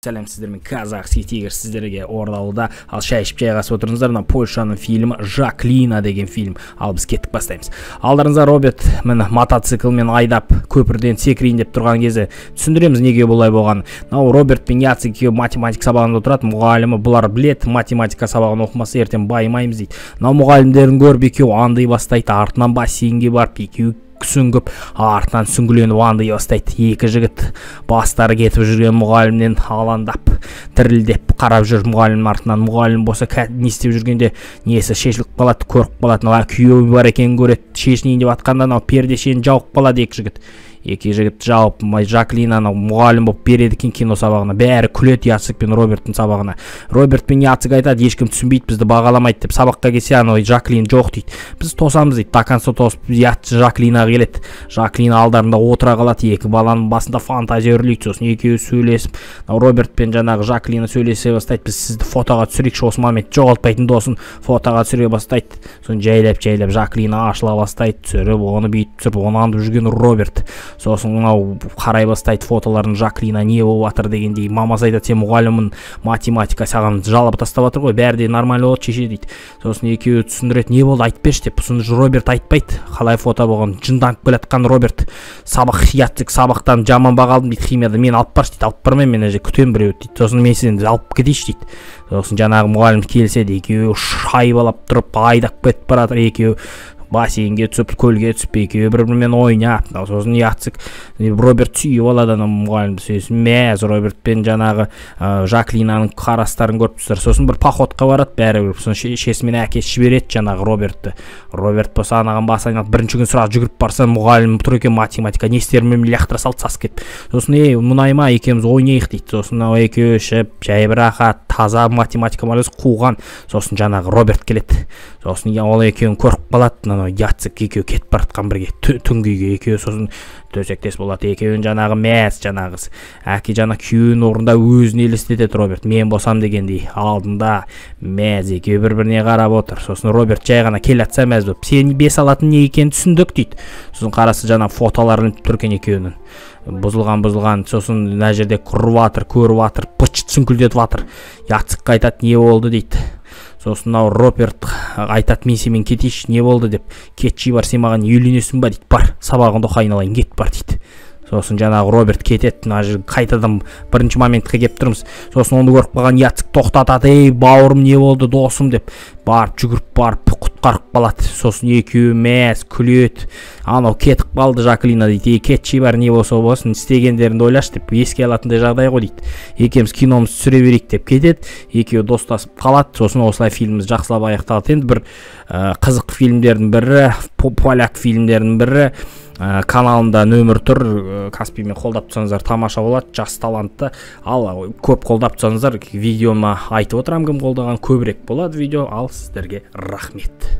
сәлемсіздермен казахский тигр сіздерге оралуда. Ал шай ішіп жайғасып отырыңыздар. Мына Польшаның фильмі Жаклина деген фильм. Ал біз кеттік бастаймыз. Алдарыңызда Роберт міне мотоциклмен айдап көпірден секірейін деп тұрған кезде түсіндіреміз неге болай болған. Мынау Роберт пен Яцек екеуі математика сабағында отырады. Мұғалімі бұлар білет, математика сабағын оқымаса ертең байымаймыз дейді. Мынау мұғалімдерін көріп екеуі аңдай бастайды, артынан бассейнге барып екеуі сүңгіп, артынан сүңгіленіп аңдай бастайды. Екі жігіт бастары кетіп жүрген мұғалімнен алаңдап, дірілдеп қарап жүр мұғалімнің артынан. Мұғалім болса не істеп жүргенде несі шешіліп қалады, көріп қалады. Күйеуі бар екенін көреді, шешінейін деп атқанда пердешені жауып қалады екі жігіт. Екі жігіт жауып, Жаклинаны мұғалім болып береді екен кино сабағына. Бәрі күледі Яцек пен Роберттің сабағына. Роберт пен Яцек айтады, ешкім түсінбейді, бізді бағаламайды деп. Сабаққа келсе, анау Жаклин жоқ дейді. Біз тосамыз дейді. Тақанса тосып, Жаклина келеді. Жаклина алдарында отыра қалады. Екі баланың басында фантазия үрлейді. Сосын екеуі сөйлесіп, Роберт пен жаңағы Жаклина сөйлесе бастайды. Біз сізді фотоға түсірейікші, осы момент жоғалтпайтын досын фотоға түсіре бастайды. Сосын жайлап Жаклина ашыла бастайды. Түсіріп, оны бүйтіп түсіріп, оны аңдып жүрген Роберт. Сосын мынау қарай бастайды фотоларын, Жаклина не болып жатыр дегендей. Мамасы айтады, сен мұғалімін, математика саған жалап тастап жатыр ғой, бәрі де нормально болады шеше дейді. Сосын екеуі түсіндіреді, не болды айтып берші деп. Сосын Роберт айтпайды, қалай фото болған. Жынданып келе жатқан Роберт Яцек сабақтан жаман баға алдым дейді, химияда. Мен алып баршы дейді. Алып бармаймын, мен күтемін біреуді дейді. Сосын мен сені алып кетейінші дейді. Сосын жаңағы мұғалім келседі, екеуі шайбалап тұрып айдап кетіп баратыр. Екеуі бассейнге түсіп, көлге түсіп, екеуі бір-бірімен ойнап. Сосын Яцек Роберт сүйіп алады мұғалімді. Сосын мәз Роберт пен жаңағы Жаклинаның қарастарын көріп тұрсыздар. Сосын бір походқа барады бәрі. Сосын шешесі мен әкесі жібереді жаңағы Робертті. Роберт болса анаған бас айналып, бірінші күн сұрақ жүгіріп барса, мұғалім тұр екен математика, не істерін лақтыра салды, сасып кетіп. Сосын мұнайма екеуміз ойнайық дейді. Сосын екеуі ішіп, жай бір рахат, таза математика мәресі қуған. Сосын жаңағы Роберт келеді. Сосын ол екеуін көріп қалады. Яцек екеуі кетіп баратқан бірге түнгі үйге. Екеуі сосын төсектес болады. Екеуін жаңағы мәз жаңағыз әке жаңа күйеуінің орнында өзін елестетеді Роберт. Мен болсам дегендей алдында мәз екеуі бір-біріне қарап отыр. Сосын Роберт жай ғана келе жатса мәз болып, сен бес алатын не екенін түсіндік дейді. Сосын қарасы жаңа фотоларын түркен екеуінің бұзылған. Сосын мына жерде құрып жатыр, көріп жатыр, пышт сүңкілдетіп жатыр. Яцек айтады, не болды дейді. Сосын мынау Роберт айтады, мен сенімен кетейінші, не болды деп. Кетші бар, сен маған үйленесің ба дейді. Бар, сабағыңды оқи айналайын, кет бар дейді. Сосын жаңағы Роберт кетеді. Қайтадан бірінші моментке келіп тұрмыз. Сосын оны көріп қалған Яцек тоқтатады, ей бауырым, не болды досым деп. Барып жүгіріп барып құтқарып қалады. Сосын екеуі мәз күледі. Анау кетіп қалды Жаклина дейді. Кетші бар, не болса болсын, істегендеріңді ойлашы деп. Еске алатындай жағдай ғой дейді. Екеуміз киномызды түсіре берейік деп кетеді. Екеуі достасып қалады. Сосын осылай фильміміз жақсылап аяқталды. Енді бір қызық фильмдердің бірі, поляк фильмдердің бірі каналымда нөмір тұр. Каспиймен қолдап тұрсаңыздар тамаша болады, жас талантты. Ал көп қолдап тұрсаңыздар видеома айтып отырам, кім қолдаған көбірек болады видео. Ал сіздерге рахмет.